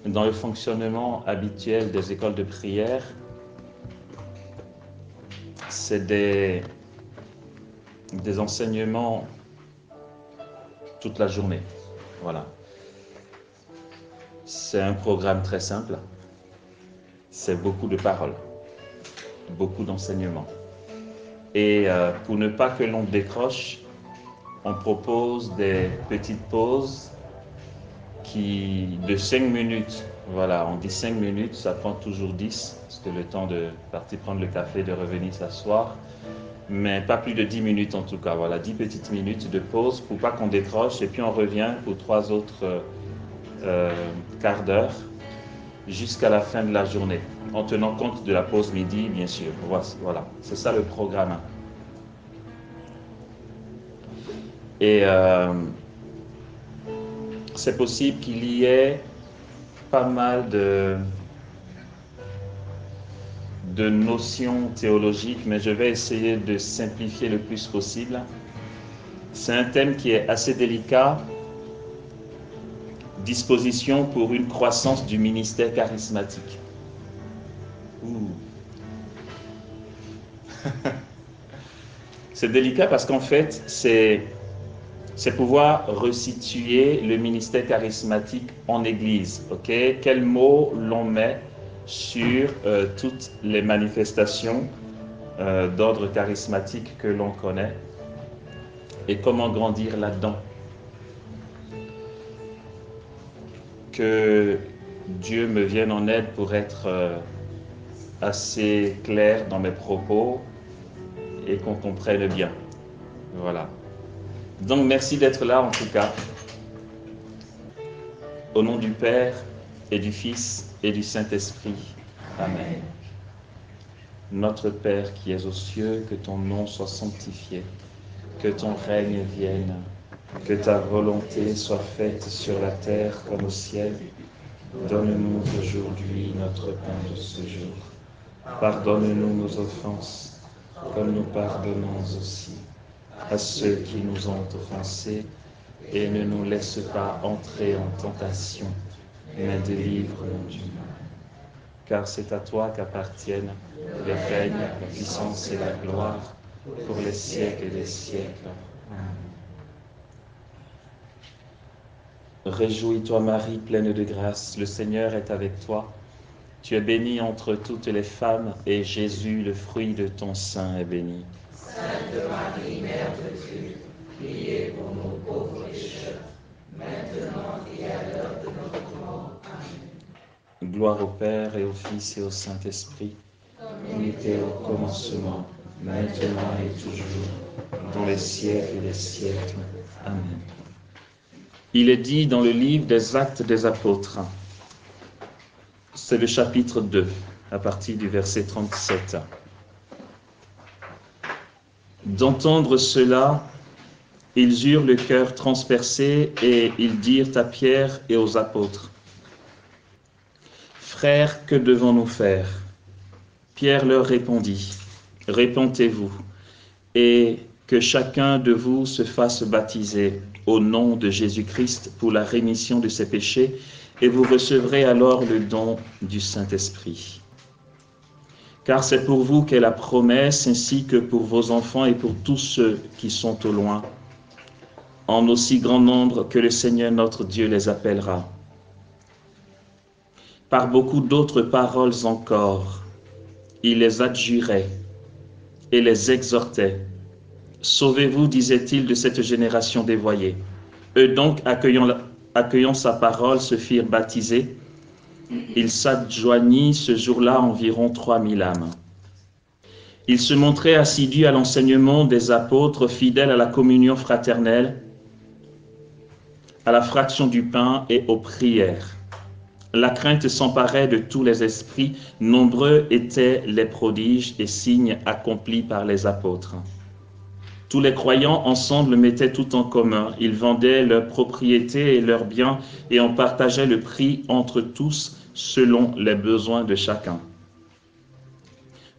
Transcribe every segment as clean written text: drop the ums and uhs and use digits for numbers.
dans le fonctionnement habituel des écoles de prière, c'est des enseignements toute la journée. Voilà. C'est un programme très simple. C'est beaucoup de paroles, beaucoup d'enseignements. Et pour ne pas que l'on décroche, on propose des petites pauses de 5 minutes. Voilà, on dit 5 minutes, ça prend toujours 10, parce que le temps de partir prendre le café, de revenir s'asseoir, mais pas plus de 10 minutes en tout cas. Voilà, 10 petites minutes de pause pour pas qu'on décroche, et puis on revient pour 3 autres quarts d'heure jusqu'à la fin de la journée, en tenant compte de la pause midi, bien sûr. Voilà, c'est ça le programme. Et c'est possible qu'il y ait pas mal de notions théologiques, mais je vais essayer de simplifier le plus possible. C'est un thème qui est assez délicat. Disposition pour une croissance du ministère charismatique. C'est délicat parce qu'en fait, c'est pouvoir resituer le ministère charismatique en Église. Okay? Quels mots l'on met sur toutes les manifestations d'ordre charismatique que l'on connaît et comment grandir là-dedans. Que Dieu me vienne en aide pour être assez clair dans mes propos et qu'on comprenne bien. Voilà. Donc merci d'être là en tout cas. Au nom du Père et du Fils et du Saint-Esprit. Amen. Notre Père qui es aux cieux, que ton nom soit sanctifié, que ton règne vienne, que ta volonté soit faite sur la terre comme au ciel. Donne-nous aujourd'hui notre pain de ce jour. Pardonne-nous nos offenses, comme nous pardonnons aussi à ceux qui nous ont offensés, et ne nous laisse pas entrer en tentation, mais délivre-nous du mal. Car c'est à toi qu'appartiennent le règne, la puissance et la gloire pour les siècles des siècles. Amen. Réjouis-toi Marie, pleine de grâce, le Seigneur est avec toi. Tu es bénie entre toutes les femmes, et Jésus, le fruit de ton sein, est béni. Sainte Marie, Mère de Dieu, priez pour nous pauvres pécheurs, maintenant et à l'heure de notre mort. Amen. Gloire au Père et au Fils et au Saint-Esprit, comme il était au commencement, maintenant et toujours, dans les siècles des siècles. Amen. Il est dit dans le livre des Actes des Apôtres, c'est le chapitre 2, à partir du verset 37. D'entendre cela, ils eurent le cœur transpercé et ils dirent à Pierre et aux apôtres, « Frères, que devons-nous faire ?» Pierre leur répondit, « Répentez-vous, et que chacun de vous se fasse baptiser au nom de Jésus-Christ pour la rémission de ses péchés, et vous recevrez alors le don du Saint-Esprit. Car c'est pour vous qu'est la promesse, ainsi que pour vos enfants et pour tous ceux qui sont au loin, en aussi grand nombre que le Seigneur notre Dieu les appellera. Par beaucoup d'autres paroles encore, il les adjurait et les exhortait. Sauvez-vous, disait-il, de cette génération dévoyée. Eux donc, accueillant sa parole, se firent baptiser. Il s'adjoignit ce jour-là environ 3000 âmes. Il se montrait assidu à l'enseignement des apôtres, fidèle à la communion fraternelle, à la fraction du pain et aux prières. La crainte s'emparait de tous les esprits, nombreux étaient les prodiges et signes accomplis par les apôtres. Tous les croyants ensemble mettaient tout en commun. Ils vendaient leurs propriétés et leurs biens et en partageaient le prix entre tous selon les besoins de chacun.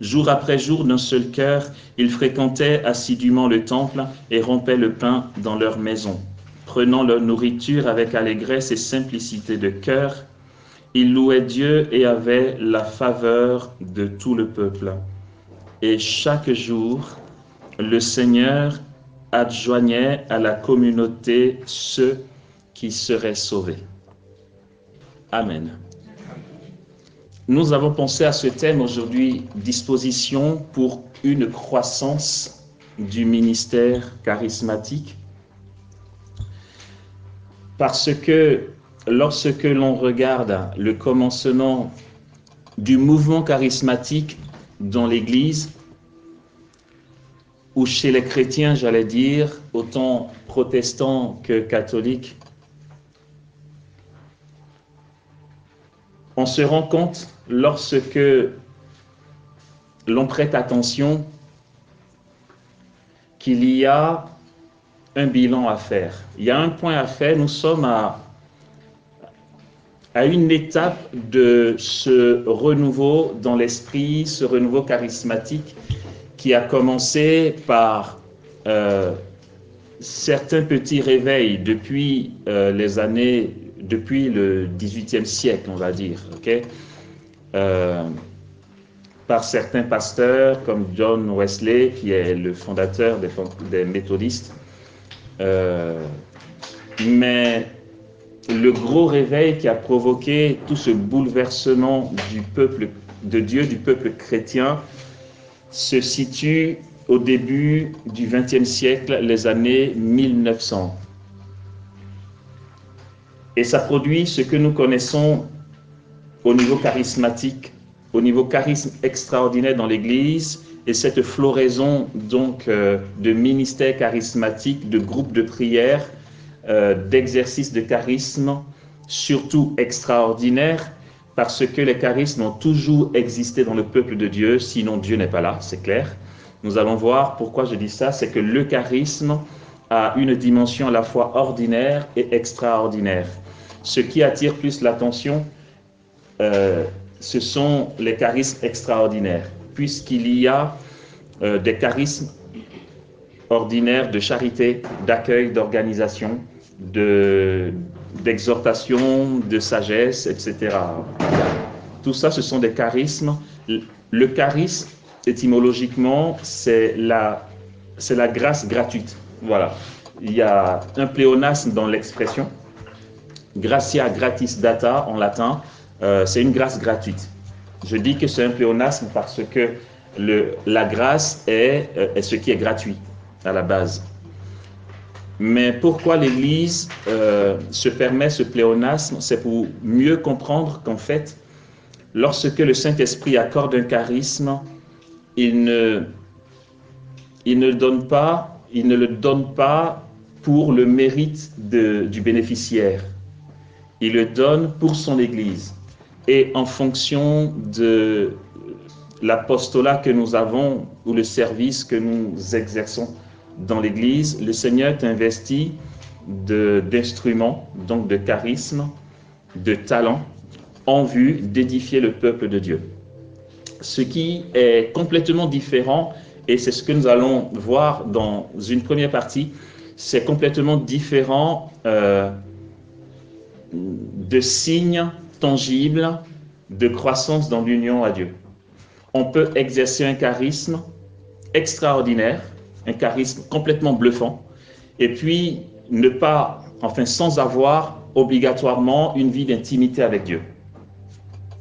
Jour après jour, d'un seul cœur, ils fréquentaient assidûment le temple et rompaient le pain dans leur maison, prenant leur nourriture avec allégresse et simplicité de cœur Il louait Dieu et avait la faveur de tout le peuple. Et chaque jour, le Seigneur adjoignait à la communauté ceux qui seraient sauvés. Amen. Nous avons pensé à ce thème aujourd'hui, disposition pour une croissance du ministère charismatique. Parce que lorsque l'on regarde le commencement du mouvement charismatique dans l'Église, ou chez les chrétiens, j'allais dire, autant protestants que catholiques, on se rend compte lorsque l'on prête attention qu'il y a un bilan à faire. Il y a un point à faire. Nous sommes à une étape de ce renouveau dans l'esprit, ce renouveau charismatique qui a commencé par certains petits réveils depuis depuis le XVIIIe siècle, on va dire, par certains pasteurs comme John Wesley, qui est le fondateur des méthodistes. Mais le gros réveil qui a provoqué tout ce bouleversement du peuple de Dieu, du peuple chrétien, se situe au début du XXe siècle, les années 1900. Et ça produit ce que nous connaissons au niveau charismatique, au niveau charisme extraordinaire dans l'Église, et cette floraison donc de ministères charismatiques, de groupes de prière, d'exercices de charisme, surtout extraordinaires, parce que les charismes ont toujours existé dans le peuple de Dieu, sinon Dieu n'est pas là, c'est clair. Nous allons voir pourquoi je dis ça, c'est que le charisme a une dimension à la fois ordinaire et extraordinaire. Ce qui attire plus l'attention, ce sont les charismes extraordinaires, puisqu'il y a des charismes ordinaires de charité, d'accueil, d'organisation, d'exhortation, de sagesse, etc. Tout ça, ce sont des charismes. Le charisme, étymologiquement, c'est la grâce gratuite. Voilà. Il y a un pléonasme dans l'expression. Gratia gratis data en latin, c'est une grâce gratuite. Je dis que c'est un pléonasme parce que la grâce est ce qui est gratuit à la base. Mais pourquoi l'Église se permet ce pléonasme? C'est pour mieux comprendre qu'en fait, lorsque le Saint-Esprit accorde un charisme, il ne le donne pas pour le mérite du bénéficiaire. Il le donne pour son Église. Et en fonction de l'apostolat que nous avons ou le service que nous exerçons dans l'Église, le Seigneur t'investit d'instruments, donc de charisme, de talents, en vue d'édifier le peuple de Dieu. Ce qui est complètement différent, et c'est ce que nous allons voir dans une première partie, c'est complètement différent de signes tangibles de croissance dans l'union à Dieu. On peut exercer un charisme extraordinaire, un charisme complètement bluffant, et puis sans avoir obligatoirement une vie d'intimité avec Dieu.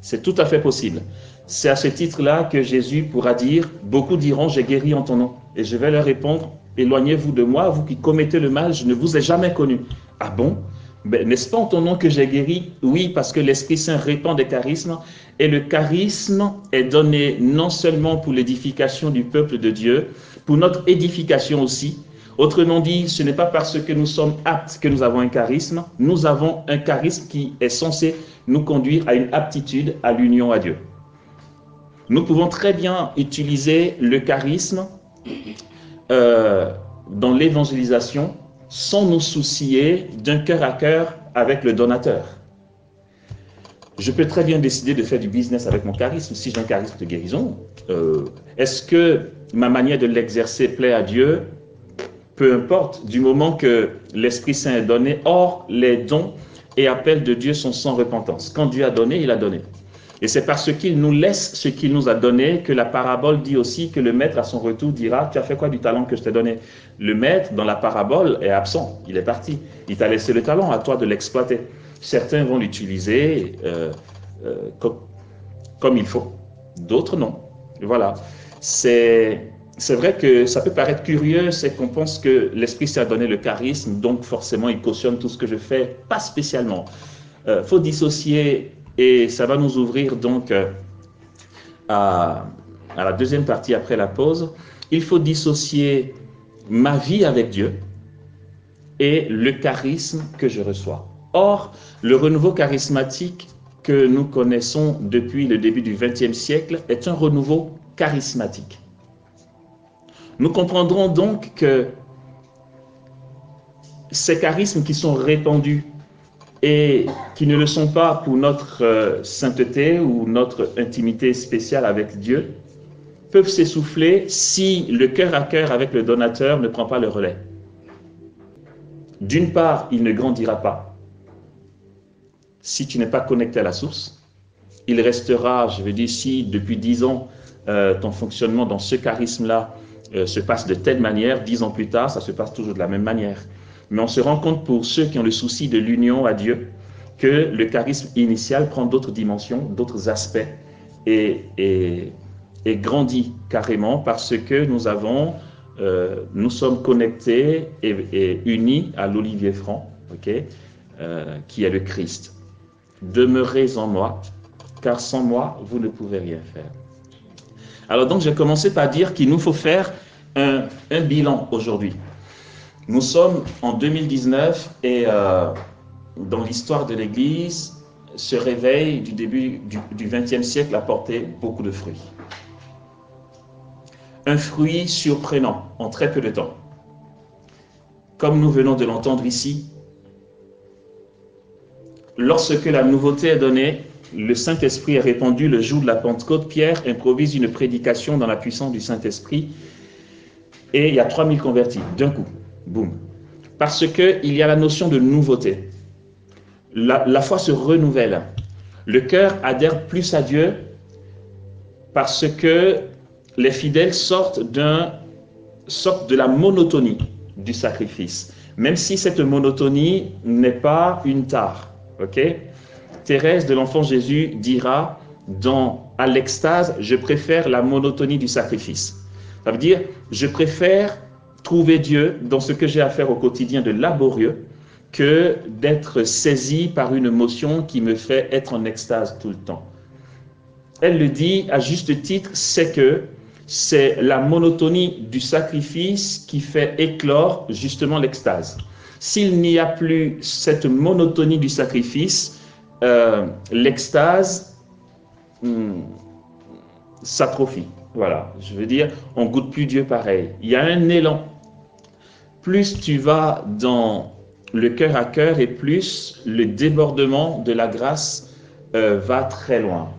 C'est tout à fait possible. C'est à ce titre-là que Jésus pourra dire, beaucoup diront, j'ai guéri en ton nom. Et je vais leur répondre, éloignez-vous de moi, vous qui commettez le mal, je ne vous ai jamais connu. Ah bon? Ben, n'est-ce pas en ton nom que j'ai guéri? Oui, parce que l'Esprit Saint répand des charismes, et le charisme est donné non seulement pour l'édification du peuple de Dieu, pour notre édification aussi. Autrement dit, ce n'est pas parce que nous sommes aptes que nous avons un charisme, nous avons un charisme qui est censé nous conduire à une aptitude à l'union à Dieu. Nous pouvons très bien utiliser le charisme dans l'évangélisation sans nous soucier d'un cœur à cœur avec le donateur. Je peux très bien décider de faire du business avec mon charisme si j'ai un charisme de guérison. Est-ce que ma manière de l'exercer plaît à Dieu? Peu importe, du moment que l'Esprit Saint est donné. Or, les dons et appelle de Dieu sont sans repentance. Quand Dieu a donné, il a donné. Et c'est parce qu'il nous laisse ce qu'il nous a donné que la parabole dit aussi que le maître à son retour dira « Tu as fait quoi du talent que je t'ai donné ?» Le maître, dans la parabole, est absent, il est parti. Il t'a laissé le talent, à toi de l'exploiter. Certains vont l'utiliser comme il faut, d'autres non. Voilà. C'est vrai que ça peut paraître curieux, c'est qu'on pense que l'Esprit s'est donné le charisme, donc forcément il cautionne tout ce que je fais, pas spécialement. Faut dissocier, et ça va nous ouvrir donc à la deuxième partie après la pause. Il faut dissocier ma vie avec Dieu et le charisme que je reçois. Or, le renouveau charismatique que nous connaissons depuis le début du XXe siècle est un renouveau charismatique. Nous comprendrons donc que ces charismes qui sont répandus et qui ne le sont pas pour notre sainteté ou notre intimité spéciale avec Dieu, peuvent s'essouffler si le cœur à cœur avec le donateur ne prend pas le relais. D'une part, il ne grandira pas. Si tu n'es pas connecté à la source, il restera, je veux dire, si depuis 10 ans, ton fonctionnement dans ce charisme-là se passe de telle manière, 10 ans plus tard, ça se passe toujours de la même manière. Mais on se rend compte pour ceux qui ont le souci de l'union à Dieu, que le charisme initial prend d'autres dimensions, d'autres aspects et grandit carrément parce que nous sommes connectés et unis à l'olivier franc, qui est le Christ. Demeurez en moi, car sans moi, vous ne pouvez rien faire. Alors donc, j'ai commencé par dire qu'il nous faut faire un bilan aujourd'hui. Nous sommes en 2019 et dans l'histoire de l'Église, ce réveil du début du XXe siècle a porté beaucoup de fruits. Un fruit surprenant en très peu de temps. Comme nous venons de l'entendre ici, lorsque la nouveauté est donnée, le Saint-Esprit est répandu le jour de la Pentecôte, Pierre improvise une prédication dans la puissance du Saint-Esprit et il y a 3000 convertis d'un coup, boum. Parce qu'il y a la notion de nouveauté. La foi se renouvelle. Le cœur adhère plus à Dieu parce que les fidèles sortent de la monotonie du sacrifice. Même si cette monotonie n'est pas une tare. Thérèse de l'Enfant Jésus dira à l'extase, je préfère la monotonie du sacrifice. Ça veut dire, je préfère trouver Dieu dans ce que j'ai à faire au quotidien de laborieux que d'être saisi par une émotion qui me fait être en extase tout le temps. Elle le dit à juste titre, c'est la monotonie du sacrifice qui fait éclore justement l'extase. S'il n'y a plus cette monotonie du sacrifice, l'extase s'atrophie. Voilà, je veux dire, on ne goûte plus Dieu pareil. Il y a un élan. Plus tu vas dans le cœur à cœur et plus le débordement de la grâce va très loin.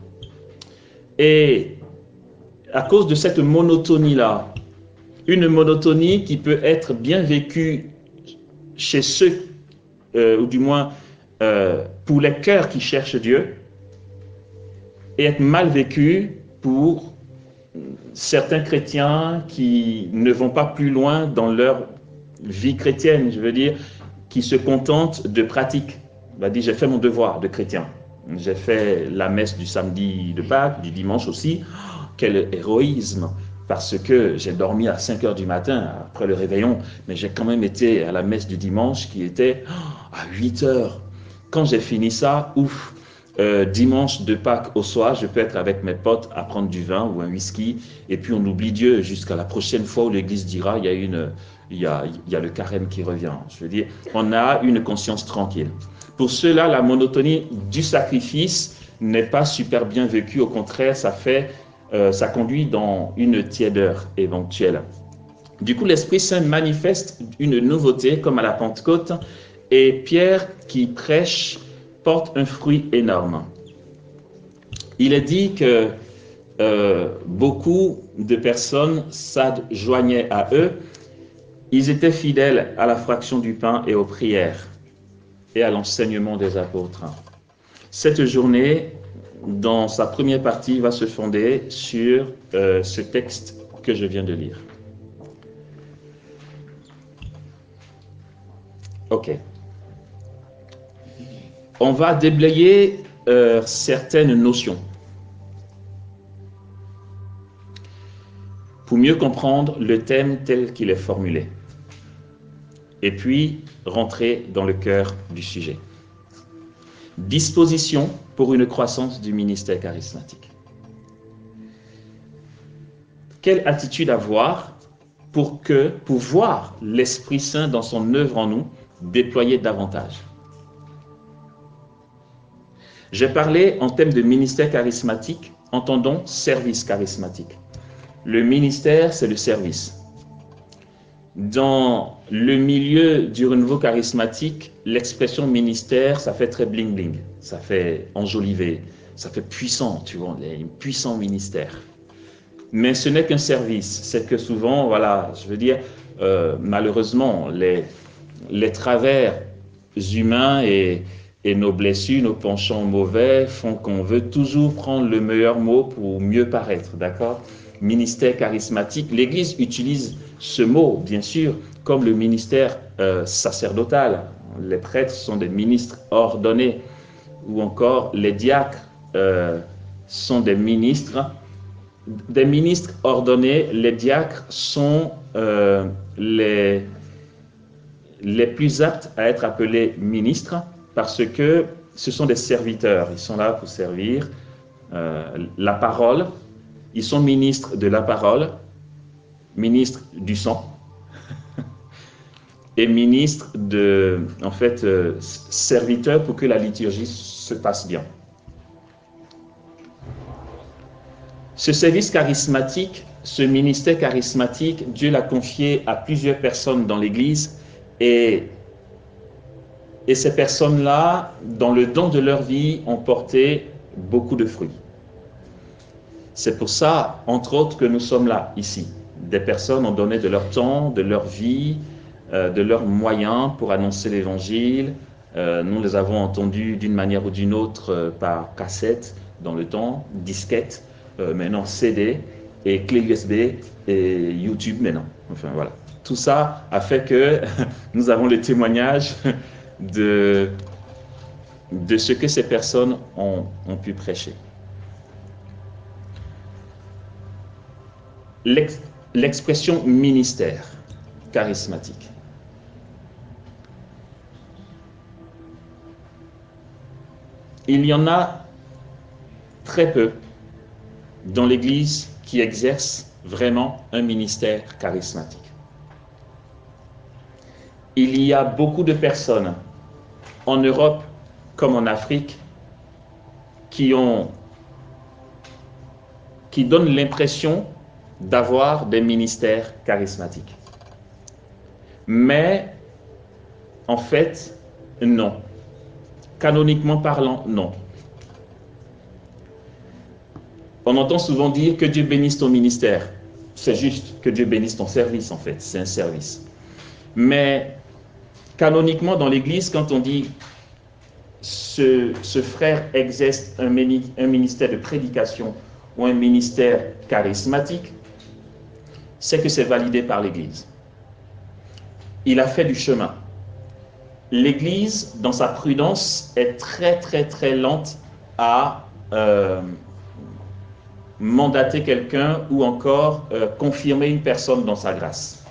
Et à cause de cette monotonie-là, une monotonie qui peut être bien vécue chez ceux, ou du moins pour les cœurs qui cherchent Dieu, et être mal vécue pour certains chrétiens qui ne vont pas plus loin dans leur vie chrétienne, je veux dire, qui se contentent de pratiques. On va dire, j'ai fait mon devoir de chrétien. J'ai fait la messe du samedi de Pâques, du dimanche aussi. Oh, quel héroïsme! Parce que j'ai dormi à 5 heures du matin après le réveillon, mais j'ai quand même été à la messe du dimanche qui était à 8 heures. Quand j'ai fini ça, ouf! Dimanche de Pâques au soir, je peux être avec mes potes à prendre du vin ou un whisky, et puis on oublie Dieu jusqu'à la prochaine fois où l'Église dira il y a le carême qui revient. Je veux dire, on a une conscience tranquille. Pour ceux-là, la monotonie du sacrifice n'est pas super bien vécue. Au contraire, ça conduit dans une tiédeur éventuelle. Du coup, l'Esprit Saint manifeste une nouveauté, comme à la Pentecôte, et Pierre, qui prêche, porte un fruit énorme. Il est dit que beaucoup de personnes s'adjoignaient à eux. Ils étaient fidèles à la fraction du pain et aux prières. et à l'enseignement des apôtres. Cette journée, dans sa première partie, va se fonder sur ce texte que je viens de lire. Ok. On va déblayer certaines notions pour mieux comprendre le thème tel qu'il est formulé. Et puis, rentrer dans le cœur du sujet. Disposition pour une croissance du ministère charismatique. Quelle attitude avoir pour voir l'Esprit Saint dans son œuvre en nous déployer davantage? J'ai parlé en termes de ministère charismatique, entendons service charismatique. Le ministère, c'est le service. Dans le milieu du renouveau charismatique, l'expression ministère, ça fait très bling bling, ça fait enjolivé, ça fait puissant, tu vois, un puissant ministère. Mais ce n'est qu'un service, c'est que souvent, voilà, je veux dire, malheureusement, les travers humains et nos blessures, nos penchants mauvais font qu'on veut toujours prendre le meilleur mot pour mieux paraître, d'accord? Ministère charismatique, l'Église utilise ce mot, bien sûr, comme le ministère sacerdotal. Les prêtres sont des ministres ordonnés, ou encore les diacres sont des ministres ordonnés. Les diacres sont les plus aptes à être appelés ministres parce que ce sont des serviteurs. Ils sont là pour servir la parole. Ils sont ministres de la parole, ministres du sang et ministres serviteurs pour que la liturgie se passe bien. Ce service charismatique, ce ministère charismatique, Dieu l'a confié à plusieurs personnes dans l'Église et ces personnes-là, dans le don de leur vie, ont porté beaucoup de fruits. C'est pour ça, entre autres, que nous sommes là, ici. Des personnes ont donné de leur temps, de leur vie, de leurs moyens pour annoncer l'Évangile. Nous les avons entendus d'une manière ou d'une autre par cassette dans le temps, disquette, maintenant CD et clé USB et YouTube maintenant. Enfin voilà. Tout ça a fait que nous avons le témoignage de ce que ces personnes ont pu prêcher. L'expression ministère charismatique. Il y en a très peu dans l'Église qui exercent vraiment un ministère charismatique. Il y a beaucoup de personnes en Europe comme en Afrique qui donnent l'impression d'avoir des ministères charismatiques. Mais, en fait, non. Canoniquement parlant, non. On entend souvent dire que Dieu bénisse ton ministère. C'est juste que Dieu bénisse ton service, en fait. C'est un service. Mais, canoniquement, dans l'Église, quand on dit ce frère exerce un ministère de prédication ou un ministère charismatique, c'est que c'est validé par l'Église. Il a fait du chemin. L'Église, dans sa prudence, est très très très lente à mandater quelqu'un ou encore confirmer une personne dans sa grâce.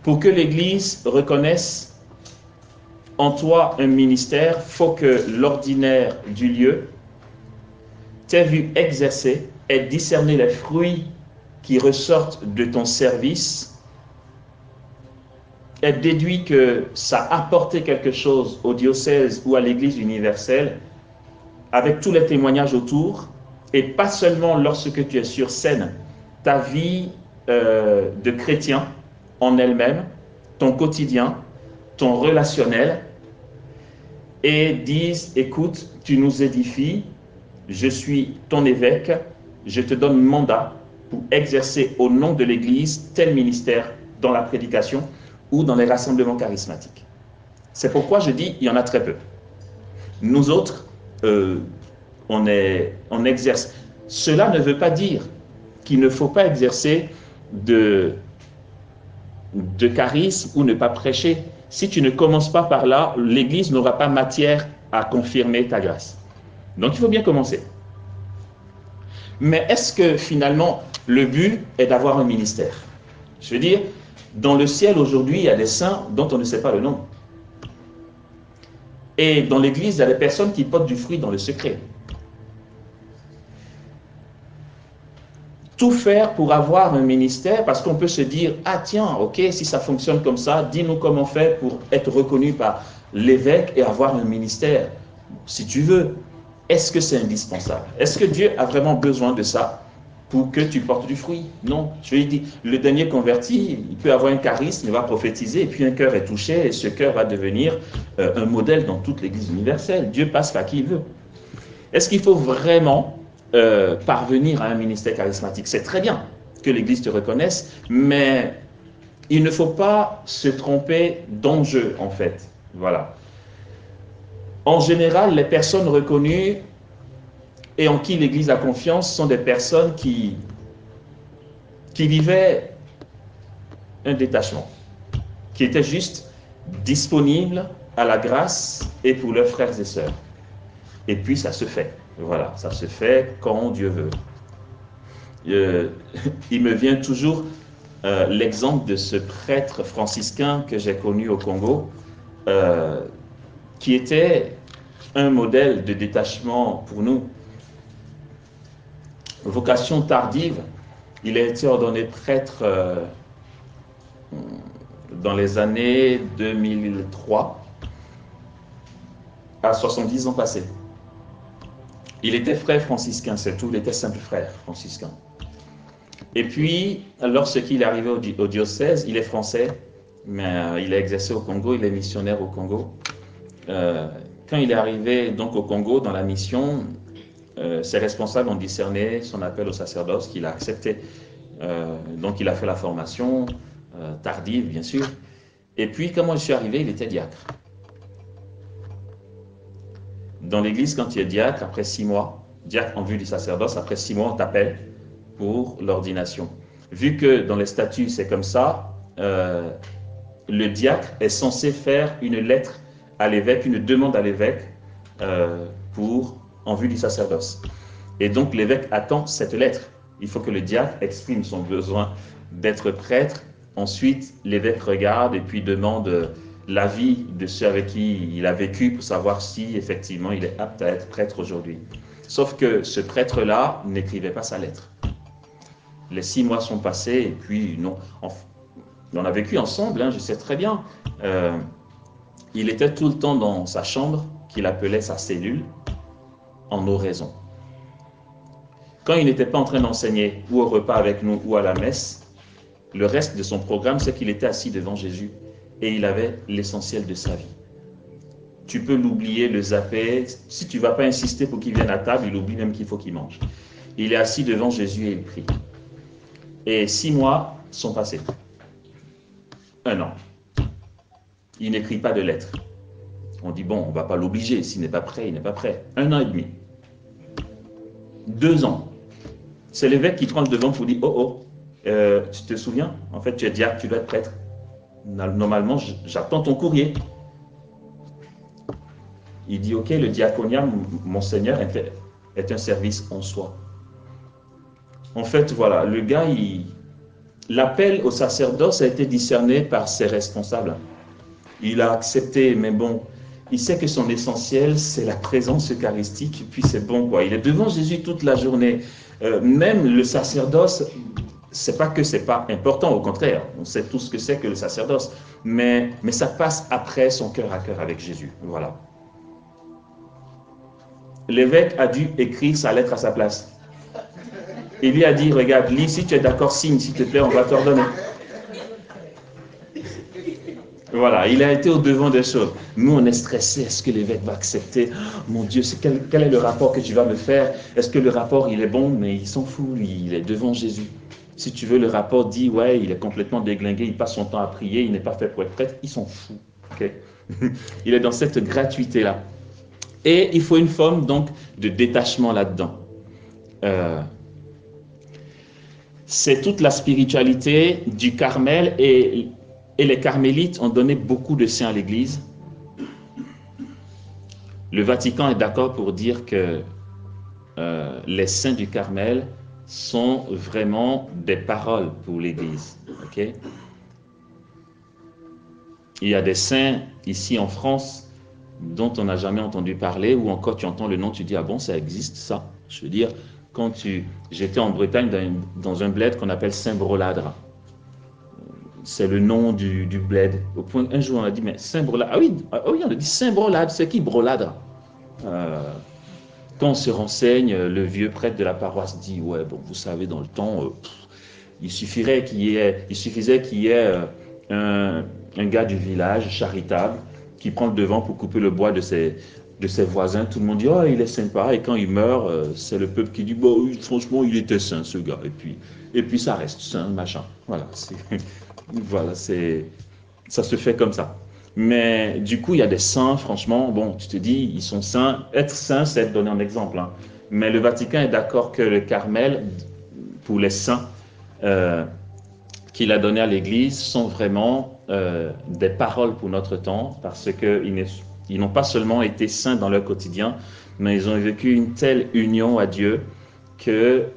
Pour que l'Église reconnaisse en toi un ministère, il faut que l'ordinaire du lieu t'ait vu exercer et discerner les fruits qui ressortent de ton service et déduit que ça a apporté quelque chose au diocèse ou à l'Église universelle avec tous les témoignages autour, et pas seulement lorsque tu es sur scène, ta vie de chrétien en elle-même, ton quotidien, ton relationnel, et disent, écoute, tu nous édifies, je suis ton évêque, je te donne mandat pour exercer au nom de l'Église tel ministère dans la prédication ou dans les rassemblements charismatiques. C'est pourquoi je dis, il y en a très peu. Nous autres, on exerce. Cela ne veut pas dire qu'il ne faut pas exercer de charisme ou ne pas prêcher. Si tu ne commences pas par là, l'Église n'aura pas matière à confirmer ta grâce. Donc il faut bien commencer. Mais est-ce que finalement, le but est d'avoir un ministère? Je veux dire, dans le ciel aujourd'hui, il y a des saints dont on ne sait pas le nom. Et dans l'Église, il y a des personnes qui portent du fruit dans le secret. Tout faire pour avoir un ministère, parce qu'on peut se dire, ah tiens, ok, si ça fonctionne comme ça, dis-nous comment on fait pour être reconnu par l'évêque et avoir un ministère. Si tu veux, est-ce que c'est indispensable? Est-ce que Dieu a vraiment besoin de ça pour que tu portes du fruit? Non. Je lui dis, le dernier converti, il peut avoir un charisme, il va prophétiser, et puis un cœur est touché, et ce cœur va devenir un modèle dans toute l'Église universelle. Dieu passe par qui il veut. Est-ce qu'il faut vraiment parvenir à un ministère charismatique? C'est très bien que l'Église te reconnaisse, mais il ne faut pas se tromper d'enjeu, en fait. Voilà. En général, les personnes reconnues et en qui l'Église a confiance sont des personnes qui vivaient un détachement, qui étaient juste disponibles à la grâce et pour leurs frères et sœurs. Et puis ça se fait. Voilà, ça se fait quand Dieu veut. Il me vient toujours l'exemple de ce prêtre franciscain que j'ai connu au Congo, qui était un modèle de détachement pour nous. Vocation tardive, il a été ordonné prêtre dans les années 2003, à 70 ans passés. Il était frère franciscain, c'est tout, il était simple frère franciscain. Et puis, lorsqu'il est arrivé au diocèse, il est français, mais il a exercé au Congo, il est missionnaire au Congo. Quand il est arrivé donc au Congo, dans la mission, ses responsables ont discerné son appel au sacerdoce qu'il a accepté. Donc il a fait la formation, tardive bien sûr. Et puis quand moi je suis arrivé, il était diacre. Dans l'église, quand tu es diacre, après 6 mois, diacre en vue du sacerdoce, après 6 mois on t'appelle pour l'ordination. Vu que dans les statuts c'est comme ça, le diacre est censé faire une lettre à l'évêque, une demande à l'évêque en vue du sacerdoce. Et donc l'évêque attend cette lettre. Il faut que le diacre exprime son besoin d'être prêtre. Ensuite, l'évêque regarde et puis demande l'avis de ceux avec qui il a vécu pour savoir si effectivement il est apte à être prêtre aujourd'hui. Sauf que ce prêtre-là n'écrivait pas sa lettre. Les 6 mois sont passés et puis non. On a vécu ensemble, hein, je sais très bien. Il était tout le temps dans sa chambre, qu'il appelait sa cellule, en oraison. Quand il n'était pas en train d'enseigner, ou au repas avec nous, ou à la messe, le reste de son programme, c'est qu'il était assis devant Jésus et il avait l'essentiel de sa vie. Tu peux l'oublier, le zapper. Si tu ne vas pas insister pour qu'il vienne à table, il oublie même qu'il faut qu'il mange. Il est assis devant Jésus et il prie. Et 6 mois sont passés. 1 an. Il n'écrit pas de lettres. On dit, bon, on ne va pas l'obliger. S'il n'est pas prêt, il n'est pas prêt. 1 an et demi. 2 ans. C'est l'évêque qui prend le devant pour dire, tu te souviens? En fait, tu es diacre, tu dois être prêtre. Normalement, j'attends ton courrier. Il dit, ok, le diaconat, monseigneur, est un service en soi. En fait, voilà, le gars, l'appel au sacerdoce a été discerné par ses responsables. Il a accepté, mais bon, il sait que son essentiel, c'est la présence eucharistique, et puis c'est bon, quoi. Il est devant Jésus toute la journée. Même le sacerdoce, c'est pas que c'est pas important, au contraire, on sait tout ce que c'est que le sacerdoce, mais ça passe après son cœur à cœur avec Jésus, voilà. L'évêque a dû écrire sa lettre à sa place. Il lui a dit, regarde, lis, si tu es d'accord, signe, s'il te plaît, on va t'ordonner. Voilà, il a été au devant des choses. Nous, on est stressés. Est-ce que l'évêque va accepter? Mon Dieu, quel est le rapport que tu vas me faire? Est-ce que le rapport, il est bon? Mais il s'en fout, lui, il est devant Jésus. Si tu veux, le rapport dit, ouais, il est complètement déglingué, il passe son temps à prier, il n'est pas fait pour être prêtre, il s'en fout. Okay? Il est dans cette gratuité-là. Et il faut une forme donc de détachement là-dedans. C'est toute la spiritualité du Carmel et les carmélites ont donné beaucoup de saints à l'Église. Le Vatican est d'accord pour dire que les saints du Carmel sont vraiment des paroles pour l'Église. Okay? Il y a des saints ici en France dont on n'a jamais entendu parler, ou encore tu entends le nom, tu dis, ah bon, ça existe ça? Je veux dire, j'étais en Bretagne dans un bled qu'on appelle Saint-Broladre. C'est le nom du bled. Au point, un jour, on a dit, mais Saint-Broladre, ah oui, on a dit Saint-Broladre, c'est qui Broladre? Quand on se renseigne, le vieux prêtre de la paroisse dit, ouais, bon, vous savez, dans le temps, il suffisait qu'il y ait un gars du village charitable qui prend le devant pour couper le bois de ses voisins. Tout le monde dit, oh, il est sympa. Et quand il meurt, c'est le peuple qui dit, bon, franchement, il était saint, ce gars. Et puis ça reste saint, machin. Voilà, ça se fait comme ça. Mais du coup, il y a des saints, franchement, bon, tu te dis, ils sont saints. Être saint, c'est être donné un exemple. Hein. Mais le Vatican est d'accord que le Carmel, pour les saints qu'il a donné à l'Église, sont vraiment des paroles pour notre temps, parce qu'ils n'ont pas seulement été saints dans leur quotidien, mais ils ont vécu une telle union à Dieu que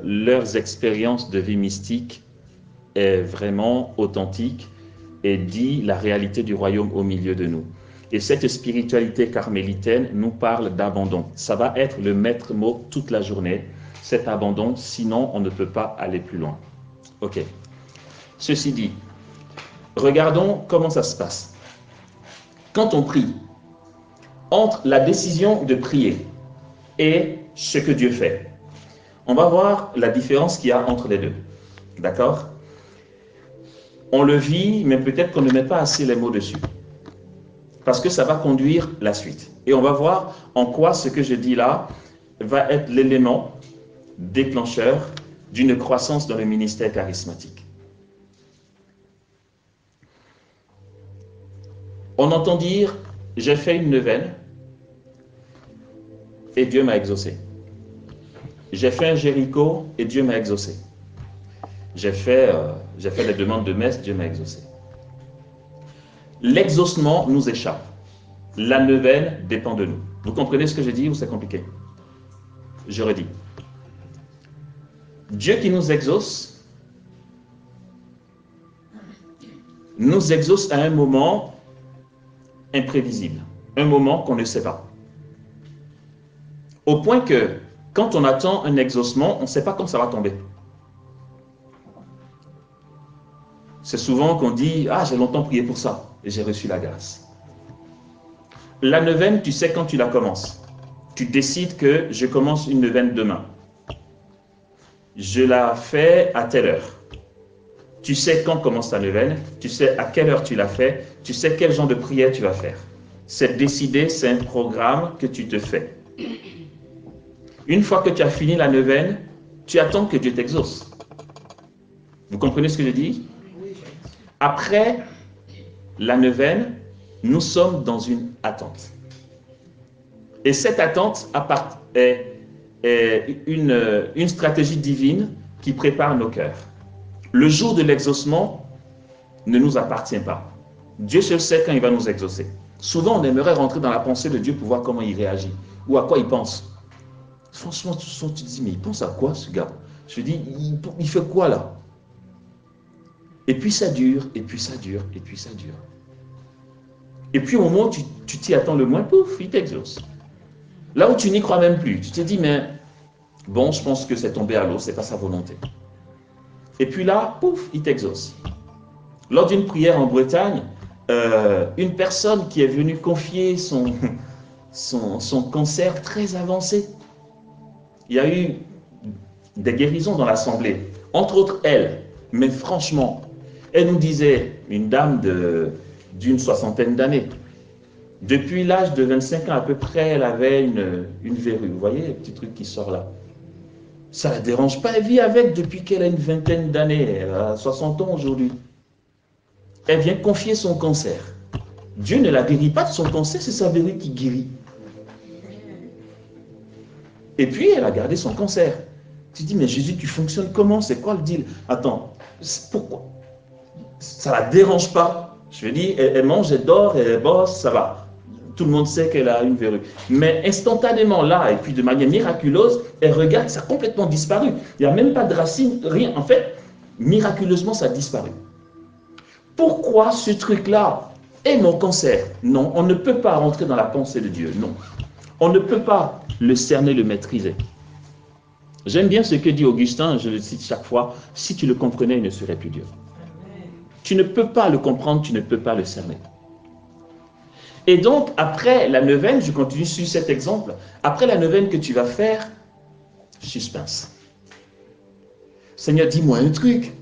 leurs expériences de vie mystique est vraiment authentique et dit la réalité du royaume au milieu de nous. Et cette spiritualité carmélitaine nous parle d'abandon. Ça va être le maître mot toute la journée, cet abandon, sinon on ne peut pas aller plus loin. Ok. Ceci dit, regardons comment ça se passe. Quand on prie, entre la décision de prier et ce que Dieu fait, on va voir la différence qu'il y a entre les deux. D'accord? On le vit, mais peut-être qu'on ne met pas assez les mots dessus. Parce que ça va conduire la suite. Et on va voir en quoi ce que je dis là va être l'élément déclencheur d'une croissance dans le ministère charismatique. On entend dire, j'ai fait une neuvaine et Dieu m'a exaucé. J'ai fait un Jéricho et Dieu m'a exaucé. J'ai fait des demandes de messe, Dieu m'a exaucé. L'exaucement nous échappe. La neuvaine dépend de nous. Vous comprenez ce que je dis ou c'est compliqué? Je redis. Dieu qui nous exauce à un moment imprévisible, un moment qu'on ne sait pas. Au point que quand on attend un exaucement, on ne sait pas quand ça va tomber. C'est souvent qu'on dit, ah, j'ai longtemps prié pour ça et j'ai reçu la grâce. La neuvaine, tu sais quand tu la commences. Tu décides que je commence une neuvaine demain. Je la fais à telle heure. Tu sais quand commence ta neuvaine, tu sais à quelle heure tu la fais, tu sais quel genre de prière tu vas faire. C'est décidé, c'est un programme que tu te fais. Une fois que tu as fini la neuvaine, tu attends que Dieu t'exauce. Vous comprenez ce que je dis? Après la neuvaine, nous sommes dans une attente. Et cette attente est une stratégie divine qui prépare nos cœurs. Le jour de l'exaucement ne nous appartient pas. Dieu seul sait quand il va nous exaucer. Souvent, on aimerait rentrer dans la pensée de Dieu pour voir comment il réagit ou à quoi il pense. Franchement, tu te dis, mais il pense à quoi ce gars? Je dis, il fait quoi là? Et puis ça dure, et puis ça dure, et puis ça dure. Et puis au moment où tu t'y attends le moins, pouf, il t'exauce. Là où tu n'y crois même plus, tu te dis, mais bon, je pense que c'est tombé à l'eau, c'est pas sa volonté. Et puis là, pouf, il t'exauce. Lors d'une prière en Bretagne, une personne qui est venue confier son cancer très avancé, il y a eu des guérisons dans l'assemblée, entre autres elle, mais franchement, elle nous disait, une dame d'une soixantaine d'années, depuis l'âge de 25 ans à peu près, elle avait une verrue, vous voyez, le petit truc qui sort là. Ça ne la dérange pas, elle vit avec depuis qu'elle a une vingtaine d'années, elle a 60 ans aujourd'hui. Elle vient confier son cancer. Dieu ne la guérit pas de son cancer, c'est sa verrue qui guérit. Et puis, elle a gardé son cancer. Tu dis, mais Jésus, tu fonctionnes comment? C'est quoi le deal? Attends, pourquoi? Ça ne la dérange pas. Je veux dire, elle mange, elle dort, elle bosse, ça va. Tout le monde sait qu'elle a une verrue. Mais instantanément, là, et puis de manière miraculeuse, elle regarde, ça a complètement disparu. Il n'y a même pas de racine, rien. En fait, miraculeusement, ça a disparu. Pourquoi ce truc-là est mon cancer? Non, on ne peut pas rentrer dans la pensée de Dieu, non. On ne peut pas le cerner, le maîtriser. J'aime bien ce que dit Augustin, je le cite chaque fois, si tu le comprenais, il ne serait plus Dieu. Tu ne peux pas le comprendre, tu ne peux pas le cerner. Et donc, après la neuvaine, je continue sur cet exemple, après la neuvaine que tu vas faire, suspense. Seigneur, dis-moi un truc.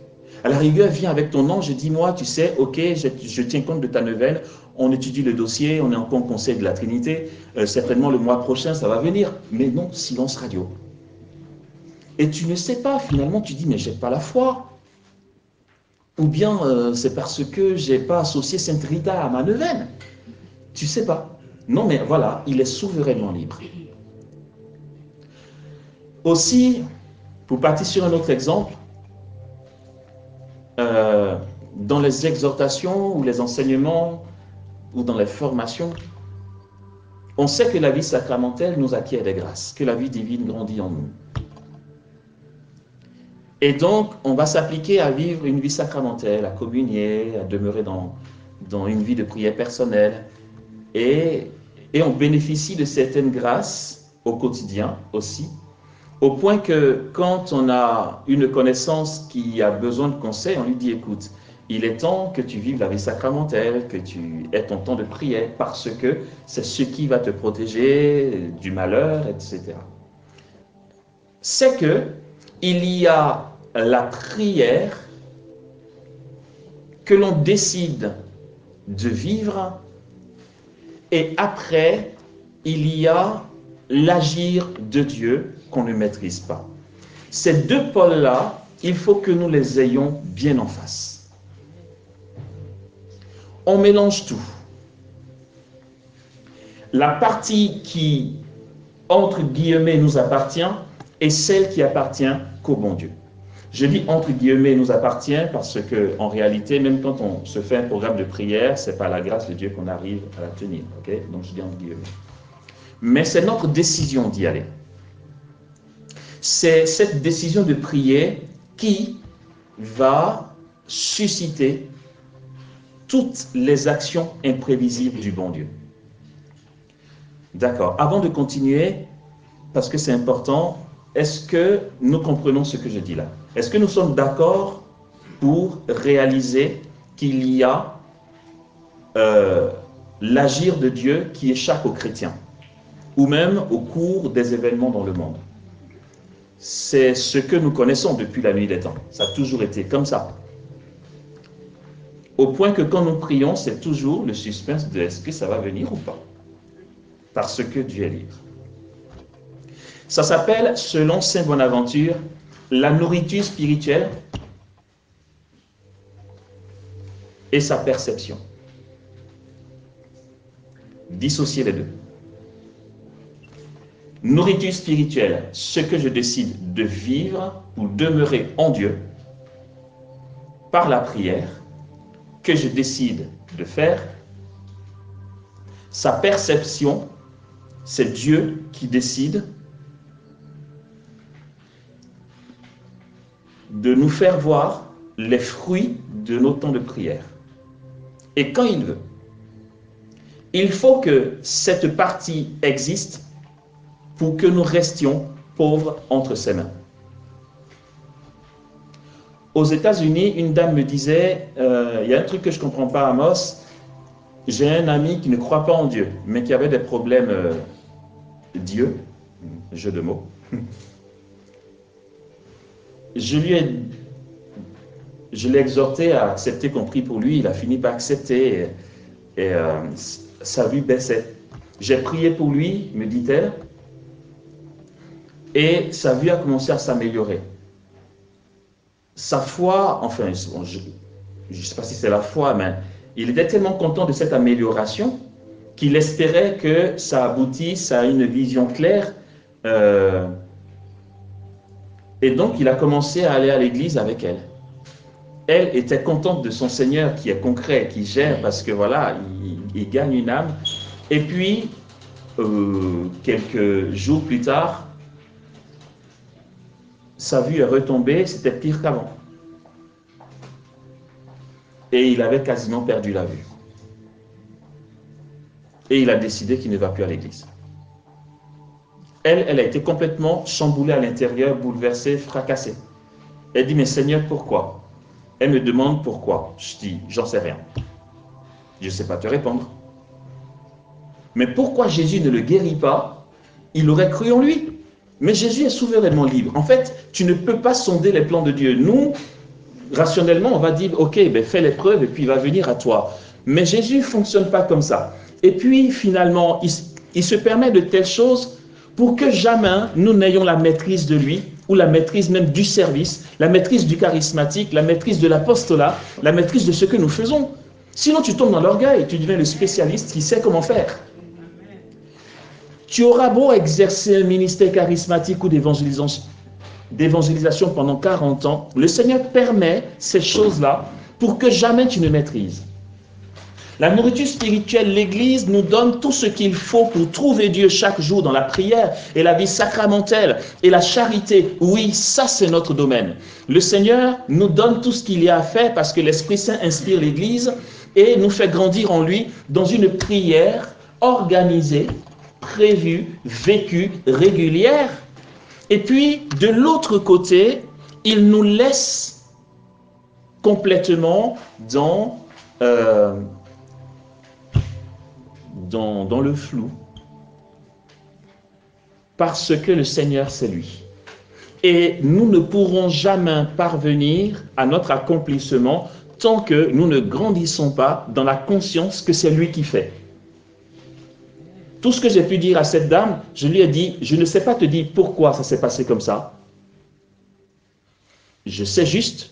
À la rigueur, viens avec ton ange et dis-moi, tu sais, ok, je tiens compte de ta neuvaine, on étudie le dossier, on est encore au conseil de la Trinité, certainement le mois prochain, ça va venir. Mais non, silence radio. Et tu ne sais pas, finalement, tu dis, mais j'ai pas la foi. Ou bien c'est parce que je n'ai pas associé Sainte Rita à ma neuvaine. Tu ne sais pas. Non, mais voilà, il est souverainement libre. Aussi, pour partir sur un autre exemple, dans les exhortations ou les enseignements ou dans les formations, on sait que la vie sacramentelle nous acquiert des grâces, que la vie divine grandit en nous. Et donc, on va s'appliquer à vivre une vie sacramentelle, à communier, à demeurer dans une vie de prière personnelle. Et on bénéficie de certaines grâces au quotidien aussi, au point que quand on a une connaissance qui a besoin de conseils, on lui dit, écoute, il est temps que tu vives la vie sacramentelle, que tu aies ton temps de prière, parce que c'est ce qui va te protéger du malheur, etc. C'est que il y a la prière que l'on décide de vivre et après, il y a l'agir de Dieu qu'on ne maîtrise pas. Ces deux pôles-là, il faut que nous les ayons bien en face. On mélange tout. La partie qui, entre guillemets, nous appartient est celle qui appartient qu'au bon Dieu. Je dis entre guillemets nous appartient parce qu'en réalité, même quand on se fait un programme de prière, ce n'est pas la grâce de Dieu qu'on arrive à la tenir. Okay? Donc je dis entre guillemets. Mais c'est notre décision d'y aller. C'est cette décision de prier qui va susciter toutes les actions imprévisibles du bon Dieu. D'accord. Avant de continuer, parce que c'est important, est-ce que nous comprenons ce que je dis là? Est-ce que nous sommes d'accord pour réaliser qu'il y a l'agir de Dieu qui échappe aux chrétiens, ou même au cours des événements dans le monde? C'est ce que nous connaissons depuis la nuit des temps. Ça a toujours été comme ça. Au point que quand nous prions, c'est toujours le suspense de est-ce que ça va venir ou pas? Parce que Dieu est libre. Ça s'appelle, selon Saint Bonaventure, la nourriture spirituelle et sa perception. Dissocier les deux. Nourriture spirituelle, ce que je décide de vivre ou demeurer en Dieu par la prière que je décide de faire. Sa perception, c'est Dieu qui décide de nous faire voir les fruits de nos temps de prière. Et quand il veut. Il faut que cette partie existe pour que nous restions pauvres entre ses mains. Aux États-Unis, une dame me disait, il y a un truc que je ne comprends pas, Amos, j'ai un ami qui ne croit pas en Dieu, mais qui avait des problèmes Dieu, jeu de mots. Je l'ai exhorté à accepter qu'on prie pour lui, il a fini par accepter et sa vue baissait. J'ai prié pour lui, me dit-elle, et sa vue a commencé à s'améliorer. Sa foi, enfin, je ne sais pas si c'est la foi, mais Il était tellement content de cette amélioration qu'il espérait que ça aboutisse à une vision claire. Et donc, il a commencé à aller à l'église avec elle. Elle était contente de son Seigneur qui est concret, qui gère, parce que voilà, il gagne une âme. Et puis, quelques jours plus tard, sa vue est retombée, c'était pire qu'avant. Et il avait quasiment perdu la vue. Et il a décidé qu'il ne va plus à l'église. Elle a été complètement chamboulée à l'intérieur, bouleversée, fracassée. Elle dit, mais Seigneur, pourquoi? Elle me demande pourquoi. Je dis, j'en sais rien. Je ne sais pas te répondre. Mais pourquoi Jésus ne le guérit pas? Il aurait cru en lui. Mais Jésus est souverainement libre. En fait, tu ne peux pas sonder les plans de Dieu. Nous, rationnellement, on va dire, ok, ben fais l'épreuve et puis il va venir à toi. Mais Jésus ne fonctionne pas comme ça. Et puis, finalement, il se permet de telles choses pour que jamais nous n'ayons la maîtrise de lui, ou la maîtrise même du service, la maîtrise du charismatique, la maîtrise de l'apostolat, la maîtrise de ce que nous faisons. Sinon, tu tombes dans l'orgueil, tu deviens le spécialiste qui sait comment faire. Tu auras beau exercer un ministère charismatique ou d'évangélisation pendant 40 ans, le Seigneur permet ces choses-là pour que jamais tu ne maîtrises. La nourriture spirituelle, l'Église nous donne tout ce qu'il faut pour trouver Dieu chaque jour dans la prière et la vie sacramentelle et la charité. Oui, ça c'est notre domaine. Le Seigneur nous donne tout ce qu'il y a à faire parce que l'Esprit Saint inspire l'Église et nous fait grandir en lui dans une prière organisée, prévue, vécue, régulière. Et puis, de l'autre côté, il nous laisse complètement dans le flou, parce que le Seigneur, c'est lui. Et nous ne pourrons jamais parvenir à notre accomplissement tant que nous ne grandissons pas dans la conscience que c'est lui qui fait. Tout ce que j'ai pu dire à cette dame, je lui ai dit, je ne sais pas te dire pourquoi ça s'est passé comme ça. Je sais juste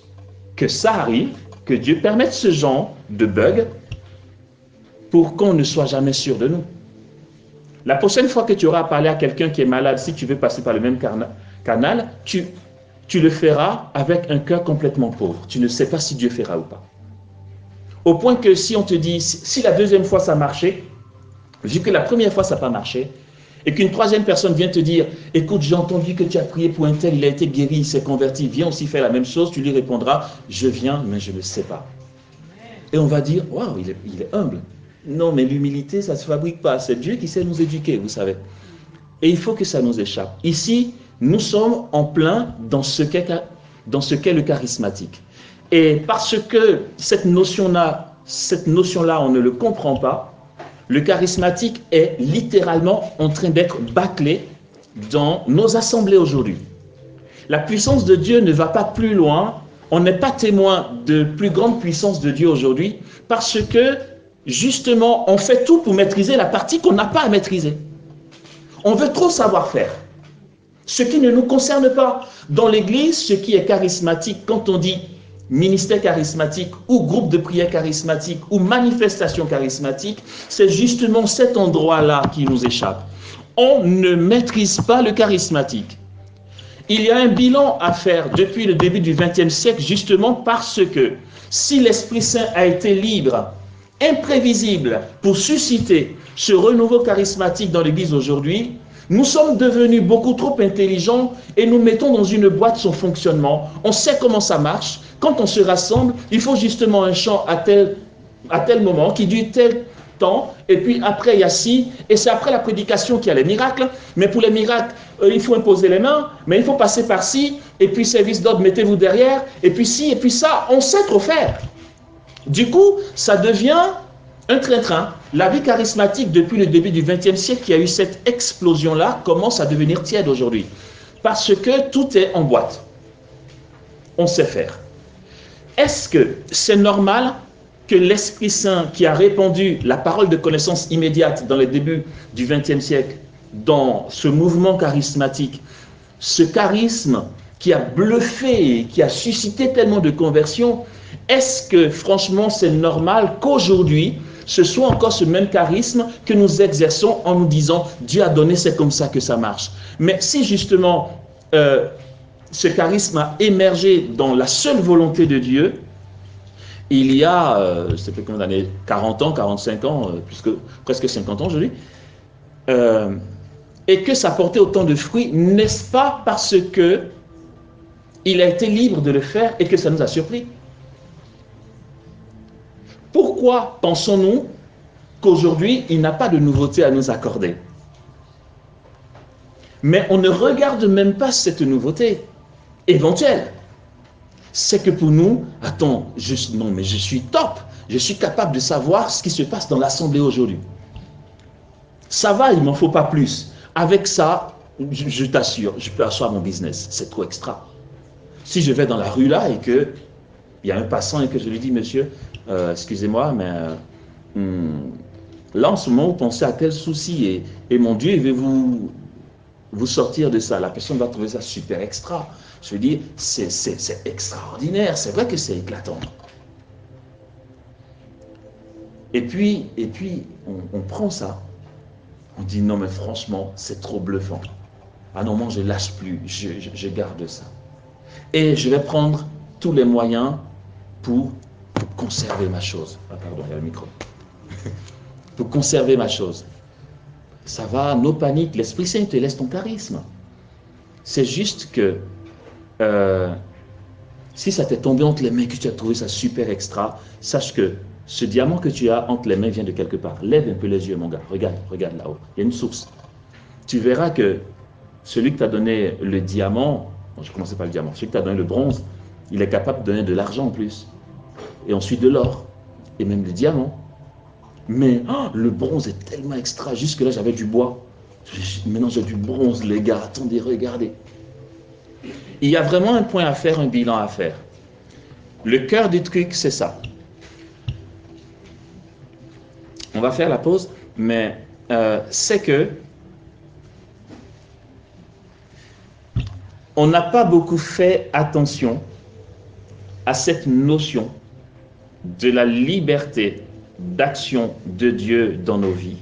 que ça arrive, que Dieu permette ce genre de bug pour qu'on ne soit jamais sûr de nous. La prochaine fois que tu auras à parler à quelqu'un qui est malade, si tu veux passer par le même canal, tu le feras avec un cœur complètement pauvre. Tu ne sais pas si Dieu fera ou pas. Au point que si on te dit, si la deuxième fois ça marchait, vu que la première fois ça n'a pas marché, et qu'une troisième personne vient te dire, écoute, j'ai entendu que tu as prié pour un tel, il a été guéri, il s'est converti, viens aussi faire la même chose, tu lui répondras, je viens, mais je ne sais pas. Et on va dire, waouh, il est humble. Non, mais l'humilité, ça ne se fabrique pas. C'est Dieu qui sait nous éduquer, vous savez. Et il faut que ça nous échappe. Ici, nous sommes en plein dans ce qu'est le charismatique. Et parce que cette notion-là, on ne le comprend pas, le charismatique est littéralement en train d'être bâclé dans nos assemblées aujourd'hui. La puissance de Dieu ne va pas plus loin. On n'est pas témoin de plus grande puissance de Dieu aujourd'hui parce que justement, on fait tout pour maîtriser la partie qu'on n'a pas à maîtriser. On veut trop savoir faire. Ce qui ne nous concerne pas. Dans l'Église, ce qui est charismatique, quand on dit ministère charismatique ou groupe de prière charismatique ou manifestation charismatique, c'est justement cet endroit-là qui nous échappe. On ne maîtrise pas le charismatique. Il y a un bilan à faire depuis le début du XXe siècle, justement parce que si l'Esprit Saint a été libre, imprévisible pour susciter ce renouveau charismatique dans l'Église aujourd'hui, nous sommes devenus beaucoup trop intelligents et nous mettons dans une boîte son fonctionnement. On sait comment ça marche. Quand on se rassemble, il faut justement un chant à tel moment qui dure tel temps, et puis après il y a ci, et c'est après la prédication qu'il y a les miracles, mais pour les miracles, il faut imposer les mains, mais il faut passer par ci, et puis service d'ordre, mettez-vous derrière, et puis ci, et puis ça, on sait trop faire. Du coup, ça devient un train-train. La vie charismatique, depuis le début du XXe siècle, qui a eu cette explosion-là, commence à devenir tiède aujourd'hui. Parce que tout est en boîte. On sait faire. Est-ce que c'est normal que l'Esprit Saint, qui a répandu la parole de connaissance immédiate dans les débuts du XXe siècle, dans ce mouvement charismatique, ce charisme qui a bluffé, qui a suscité tellement de conversions, est-ce que franchement c'est normal qu'aujourd'hui, ce soit encore ce même charisme que nous exerçons en nous disant « Dieu a donné, c'est comme ça que ça marche ». Mais si justement ce charisme a émergé dans la seule volonté de Dieu, il y a, je ne sais plus combien d'années, 40 ans, 45 ans, presque 50 ans aujourd'hui, et que ça portait autant de fruits, n'est-ce pas parce que il a été libre de le faire et que ça nous a surpris? Pourquoi pensons-nous qu'aujourd'hui, il n'a pas de nouveauté à nous accorder? Mais on ne regarde même pas cette nouveauté éventuelle. C'est que pour nous, attends, non mais je suis top, je suis capable de savoir ce qui se passe dans l'assemblée aujourd'hui. Ça va, il ne m'en faut pas plus. Avec ça, je t'assure, je peux asseoir mon business, c'est trop extra. Si je vais dans la rue là et qu'il y a un passant et que je lui dis, monsieur, excusez-moi, mais là en ce moment, vous pensez à tel souci et mon Dieu, il veut vous sortir de ça. La personne va trouver ça super extra. Je veux dire, c'est extraordinaire, c'est vrai que c'est éclatant. Et puis on prend ça, on dit non mais franchement, c'est trop bluffant. Ah non, moi je ne lâche plus, je garde ça. Et je vais prendre tous les moyens pour conserver ma chose. Ah pardon, il y a le micro. Pour conserver ma chose. Ça va, no panique, l'Esprit Saint te laisse ton charisme. C'est juste que si ça t'est tombé entre les mains, que tu as trouvé ça super extra, sache que ce diamant que tu as entre les mains vient de quelque part. Lève un peu les yeux, mon gars. Regarde là-haut. Il y a une source. Tu verras que celui qui t'a donné le diamant, bon, je commençais par le diamant, celui qui t'a donné le bronze, il est capable de donner de l'argent en plus. Et ensuite de l'or. Et même le diamant. Mais le bronze est tellement extra. Jusque-là, j'avais du bois. Maintenant, j'ai du bronze, les gars. Attendez, regardez. Il y a vraiment un point à faire, un bilan à faire. Le cœur du truc, c'est ça. On va faire la pause, mais c'est que on n'a pas beaucoup fait attention à cette notion de la liberté d'action de Dieu dans nos vies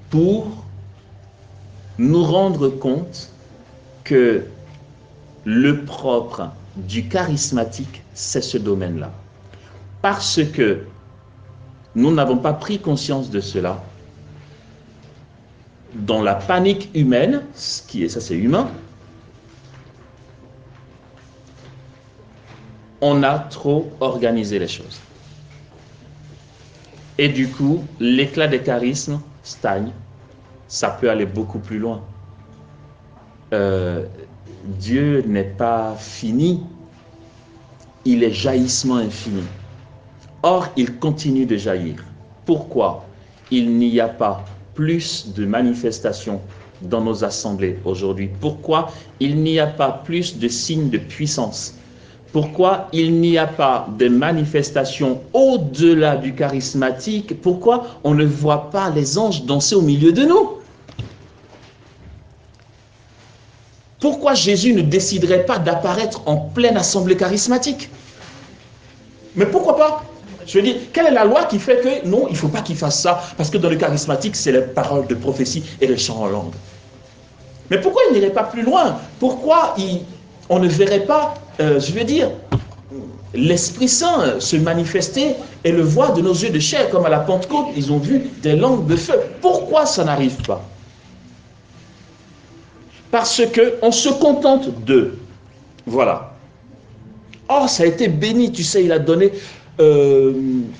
pour nous rendre compte que le propre du charismatique, c'est ce domaine-là. Parce que nous n'avons pas pris conscience de cela, dans la panique humaine, ça c'est humain, on a trop organisé les choses. Et du coup, l'éclat des charismes stagne. Ça peut aller beaucoup plus loin. Dieu n'est pas fini. Il est jaillissement infini. Or, il continue de jaillir. Pourquoi il n'y a pas plus de manifestations dans nos assemblées aujourd'hui? Pourquoi il n'y a pas plus de signes de puissance? Pourquoi il n'y a pas de manifestations au-delà du charismatique? Pourquoi on ne voit pas les anges danser au milieu de nous? Pourquoi Jésus ne déciderait pas d'apparaître en pleine assemblée charismatique? Mais pourquoi pas? Je veux dire, quelle est la loi qui fait que non, il ne faut pas qu'il fasse ça? Parce que dans le charismatique, c'est les paroles de prophétie et les chants en langue. Mais pourquoi il n'irait pas plus loin? Pourquoi on ne verrait pas, je veux dire, l'Esprit Saint se manifester et le voir de nos yeux de chair, comme à la Pentecôte, ils ont vu des langues de feu. Pourquoi ça n'arrive pas? Parce qu'on se contente de. Voilà. Oh, ça a été béni, tu sais, il a donné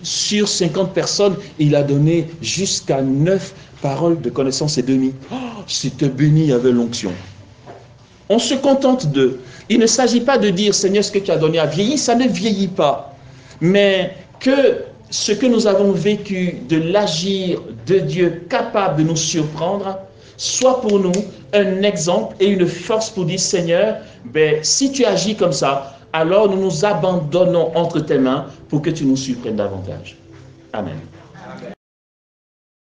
sur 50 personnes, il a donné jusqu'à 9 paroles de connaissance et demi. Oh, c'était béni, il y avait l'onction. On se contente de. Il ne s'agit pas de dire, Seigneur, ce que tu as donné a vieilli, ça ne vieillit pas. Mais que ce que nous avons vécu de l'agir de Dieu capable de nous surprendre, soit pour nous un exemple et une force pour dire, Seigneur, ben, si tu agis comme ça, alors nous nous abandonnons entre tes mains pour que tu nous surprennes davantage. Amen.